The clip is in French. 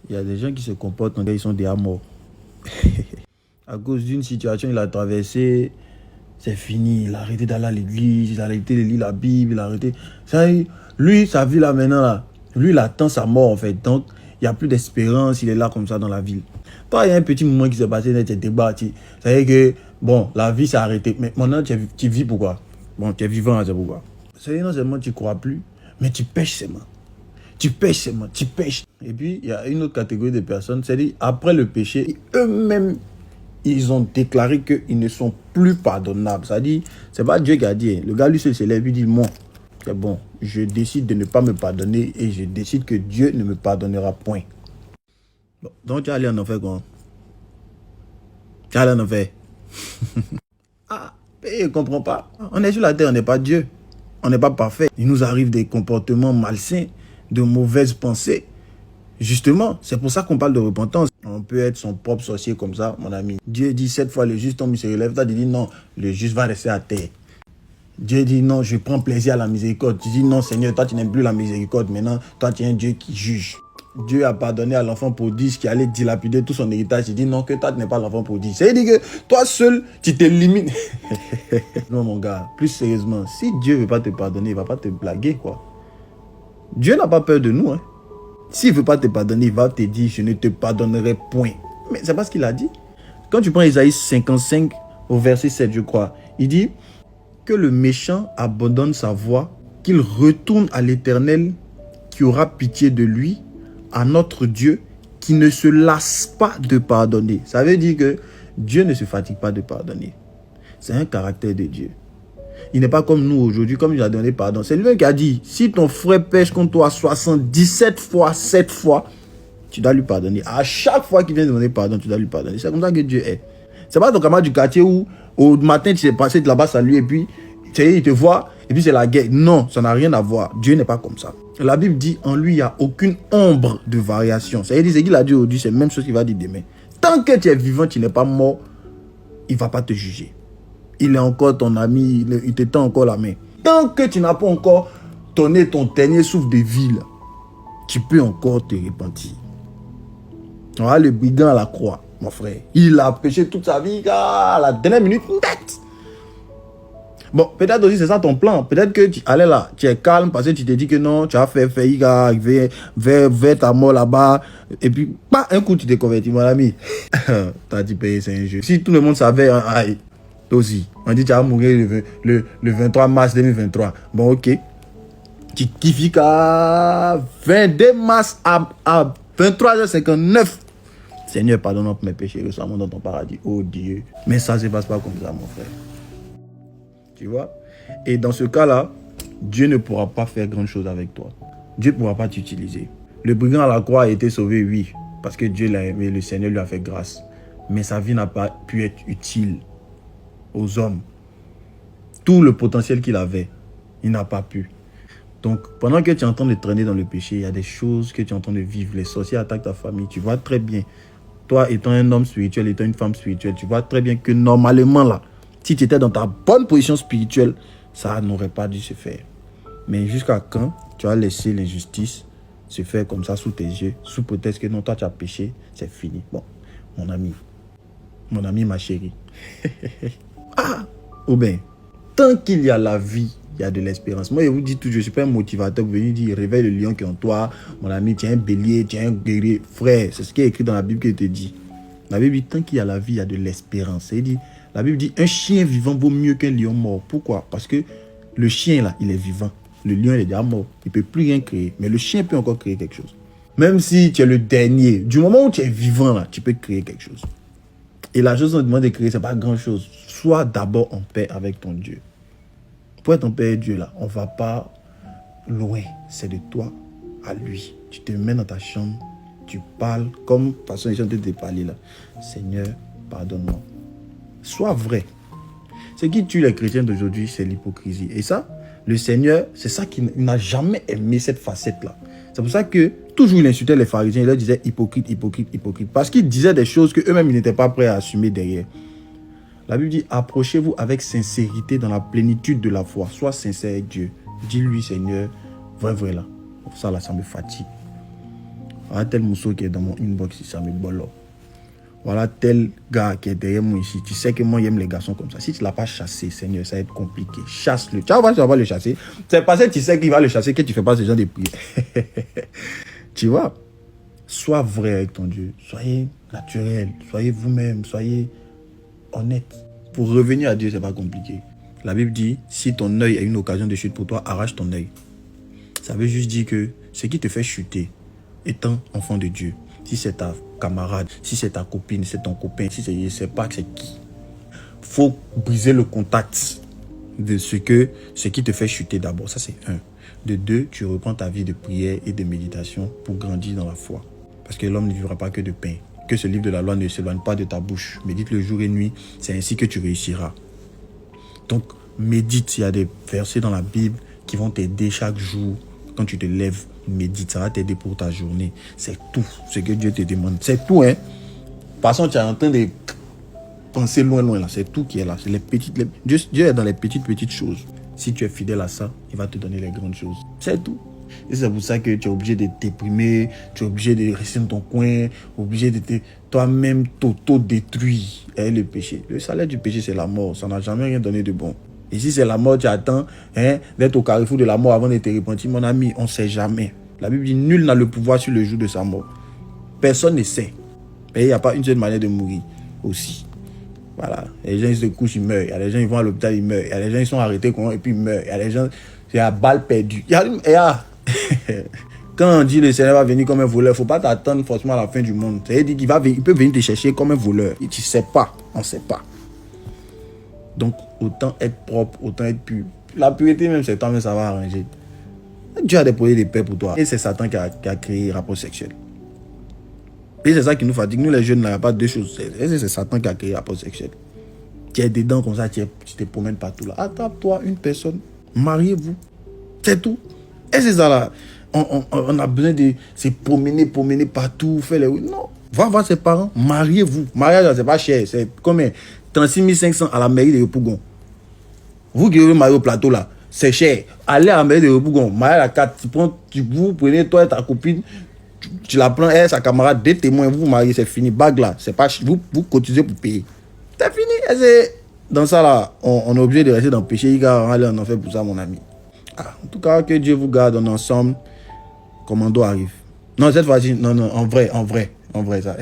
Il y a des gens qui se comportent quand ils sont déjà morts. À cause d'une situation qu'il a traversée, c'est fini. Il a arrêté d'aller à l'église, il a arrêté de lire la Bible, il a arrêté. Ça, lui, sa vie là maintenant, là, lui, il attend sa mort en fait. Donc, il n'y a plus d'espérance, il est là comme ça dans la ville. Toi, il y a un petit moment qui s'est passé, tu es débattu. Ça veut dire que, bon, la vie s'est arrêtée. Mais maintenant, tu vis pourquoi? Bon, tu es vivant, c'est pourquoi? C'est non seulement tu ne crois plus, mais tu pêches seulement. Tu pêches seulement, tu pêches. Et puis, il y a une autre catégorie de personnes, c'est-à-dire, après le péché, eux-mêmes, ils ont déclaré qu'ils ne sont plus pardonnables. C'est-à-dire, c'est pas Dieu qui a dit. Le gars, lui, se lève, il dit, moi, c'est bon, je décide de ne pas me pardonner et je décide que Dieu ne me pardonnera point. Bon, donc, tu vas aller en enfer, quoi. Tu vas aller en enfer. Ah, il ne comprend pas. On est sur la terre, on n'est pas Dieu. On n'est pas parfait. Il nous arrive des comportements malsains, de mauvaises pensées. Justement, c'est pour ça qu'on parle de repentance. On peut être son propre sorcier comme ça, mon ami. Dieu dit 7 fois le juste tombe, il se relève. Toi, tu dis non, le juste va rester à terre. Dieu dit non, je prends plaisir à la miséricorde. Tu dis non, Seigneur, toi, tu n'aimes plus la miséricorde. Maintenant, toi, tu es un Dieu qui juge. Dieu a pardonné à l'enfant prodige qui allait dilapider tout son héritage. Il dit non, que toi, tu n'es pas l'enfant prodige. C'est-à-dire que toi seul, tu t'élimines. Non, mon gars, plus sérieusement, si Dieu ne veut pas te pardonner, il ne va pas te blaguer, quoi. Dieu n'a pas peur de nous, hein. S'il ne veut pas te pardonner, il va te dire, je ne te pardonnerai point. Mais c'est pas ce qu'il a dit. Quand tu prends Isaïe 55 au verset 7, je crois, il dit que le méchant abandonne sa voie, qu'il retourne à l'Éternel qui aura pitié de lui, à notre Dieu qui ne se lasse pas de pardonner. Ça veut dire que Dieu ne se fatigue pas de pardonner. C'est un caractère de Dieu. Il n'est pas comme nous aujourd'hui, comme il a donné pardon. C'est lui qui a dit, si ton frère pêche contre toi 77 fois, 7 fois, tu dois lui pardonner. À chaque fois qu'il vient demander pardon, tu dois lui pardonner. C'est comme ça que Dieu est. C'est pas ton camarade du quartier où au matin tu t'es passé de là-bas salut et puis il te voit et puis c'est la guerre. Non, ça n'a rien à voir. Dieu n'est pas comme ça. La Bible dit, en lui, il n'y a aucune ombre de variation. Ça veut dire, c'est qu'il a dit aujourd'hui, c'est la même chose qu'il va dire demain. Tant que tu es vivant, tu n'es pas mort, il ne va pas te juger. Il est encore ton ami, il te tend encore la main. Tant que tu n'as pas encore donné ton dernier souffle de vie, là, tu peux encore te repentir. Voilà le brigand à la croix, mon frère. Il a péché toute sa vie, à la dernière minute, net. Bon, peut-être aussi c'est ça ton plan. Peut-être que tu allais là, tu es calme parce que tu te dis que non, tu as fait arriver vers ta mort là-bas. Et puis, pas un coup, tu t'es converti, mon ami. T'as dit payer, c'est un jeu. Si tout le monde savait, aïe. Toi aussi, on dit que tu vas mourir le 23 mars 2023. Bon, ok. Tu kiffes qu'à 22 mars à 23h59. Seigneur, pardonne pour mes péchés, reçois-moi dans ton paradis. Oh Dieu. Mais ça ne se passe pas comme ça, mon frère. Tu vois? Et dans ce cas-là, Dieu ne pourra pas faire grand chose avec toi. Dieu ne pourra pas t'utiliser. Le brigand à la croix a été sauvé, oui, parce que Dieu l'a aimé, le Seigneur lui a fait grâce. Mais sa vie n'a pas pu être utile aux hommes. Tout le potentiel qu'il avait, il n'a pas pu. Donc, pendant que tu es en train de traîner dans le péché, il y a des choses que tu es en train de vivre. Les sorciers attaquent ta famille. Tu vois très bien, toi étant un homme spirituel, étant une femme spirituelle, tu vois très bien que normalement là, si tu étais dans ta bonne position spirituelle, ça n'aurait pas dû se faire. Mais jusqu'à quand tu as laissé l'injustice se faire comme ça sous tes yeux, sous prétexte que non, toi tu as péché, c'est fini. Bon, mon ami, ma chérie. Ah, ou bien, tant qu'il y a la vie, il y a de l'espérance. Moi, je vous dis toujours, je ne suis pas un motivateur pour venir dire, réveille le lion qui est en toi, mon ami, tu es un bélier, tu es un guerrier. Frère, c'est ce qui est écrit dans la Bible qui te dit. La Bible dit, tant qu'il y a la vie, il y a de l'espérance. La Bible dit, un chien vivant vaut mieux qu'un lion mort. Pourquoi? Parce que le chien, là, il est vivant. Le lion, il est déjà mort. Il ne peut plus rien créer. Mais le chien peut encore créer quelque chose. Même si tu es le dernier, du moment où tu es vivant, là, tu peux créer quelque chose. Et la chose qu'on demande de créer, ce n'est pas grand-chose. Sois d'abord en paix avec ton Dieu. Pour être en paix avec Dieu, là, on ne va pas loin. C'est de toi à lui. Tu te mets dans ta chambre, tu parles comme façon de te parler là. Seigneur, pardonne-moi. Sois vrai. Ce qui tue les chrétiens d'aujourd'hui, c'est l'hypocrisie. Et ça, le Seigneur, c'est ça qu'il n'a jamais aimé, cette facette-là. C'est pour ça que toujours il insultait les pharisiens, il leur disait hypocrite, hypocrite, hypocrite. Parce qu'ils disaient des choses qu'eux-mêmes, ils n'étaient pas prêts à assumer derrière. La Bible dit, approchez-vous avec sincérité dans la plénitude de la foi. Sois sincère avec Dieu. Dis-lui, Seigneur, vrai là. Ça là, ça me fatigue. Voilà tel mousseau qui est dans mon inbox ici, ça me bolo. Voilà tel gars qui est derrière moi ici. Tu sais que moi, j'aime les garçons comme ça. Si tu ne l'as pas chassé, Seigneur, ça va être compliqué. Chasse-le. Tu vas pas le chasser. C'est parce que tu sais qu'il va le chasser que tu ne fais pas ce genre de prière. Tu vois? Sois vrai avec ton Dieu. Soyez naturel. Soyez vous-même. Soyez honnête. Pour revenir à Dieu, ce n'est pas compliqué. La Bible dit, si ton œil est une occasion de chute pour toi, arrache ton œil. Ça veut juste dire que ce qui te fait chuter, étant enfant de Dieu, si c'est ta camarade, si c'est ta copine, c'est ton copain, si c'est, je ne sais pas c'est qui, faut briser le contact de ce qui te fait chuter d'abord. Ça, c'est un. De deux, tu reprends ta vie de prière et de méditation pour grandir dans la foi. Parce que l'homme ne vivra pas que de pain. Que ce livre de la loi ne s'éloigne pas de ta bouche. Médite le jour et nuit, c'est ainsi que tu réussiras. Donc, médite. Il y a des versets dans la Bible qui vont t'aider chaque jour. Quand tu te lèves, médite. Ça va t'aider pour ta journée. C'est tout ce que Dieu te demande. C'est tout, hein. Par contre, tu es en train de penser loin, là. C'est tout qui est là. C'est les petites, Dieu est dans les petites choses. Si tu es fidèle à ça, il va te donner les grandes choses. C'est tout. Et c'est pour ça que tu es obligé de te déprimer, tu es obligé de rester dans ton coin, obligé de toi-même t'auto-détruire. Et le péché. Le salaire du péché, c'est la mort. Ça n'a jamais rien donné de bon. Et si c'est la mort, tu attends d'être au carrefour de la mort avant de te repentir. Mon ami, on ne sait jamais. La Bible dit, nul n'a le pouvoir sur le jour de sa mort. Personne ne sait. Et il n'y a pas une seule manière de mourir aussi. Voilà. Les gens, ils se couchent, ils meurent. Il y a des gens, ils vont à l'hôpital, ils meurent. Il y a des gens, ils sont arrêtés et puis ils meurent. Il y a des gens, c'est la balle perdue. Quand on dit le Seigneur va venir comme un voleur, il ne faut pas t'attendre forcément à la fin du monde. C'est-à-dire qu'il peut venir te chercher comme un voleur. Et tu ne sais pas. On ne sait pas. Donc, autant être propre, autant être pur. La pureté même, c'est toi-même, ça va arranger. Dieu a déposé des paix pour toi. Et c'est Satan qui a créé rapport sexuel. Et c'est ça qui nous fatigue. Nous, les jeunes, il n'y a pas deux choses. C'est Satan qui a créé rapport sexuel. Tu es dedans comme ça, tu te promènes partout là. Attrape-toi une personne, mariez-vous. C'est tout. Et c'est ça là. On a besoin de se promener partout, faire les... Non. Va voir ses parents, mariez-vous. Mariage, c'est pas cher. C'est combien? 36 500 à la mairie de Yopougon. Vous qui avez marié au plateau là, c'est cher. Allez à la mairie de Yopougon, mariage à 4, vous prenez toi et ta copine, tu la prends, elle, sa camarade, des témoins, vous mariez, c'est fini. Bague là, c'est pas vous cotisez pour payer. C'est fini. Et dans ça là, on est obligé de rester dans le péché. Il va aller en enfer pour ça, mon ami. En tout cas, que Dieu vous garde en ensemble. Commando arrive. Non, cette fois-ci, non, en vrai, ça.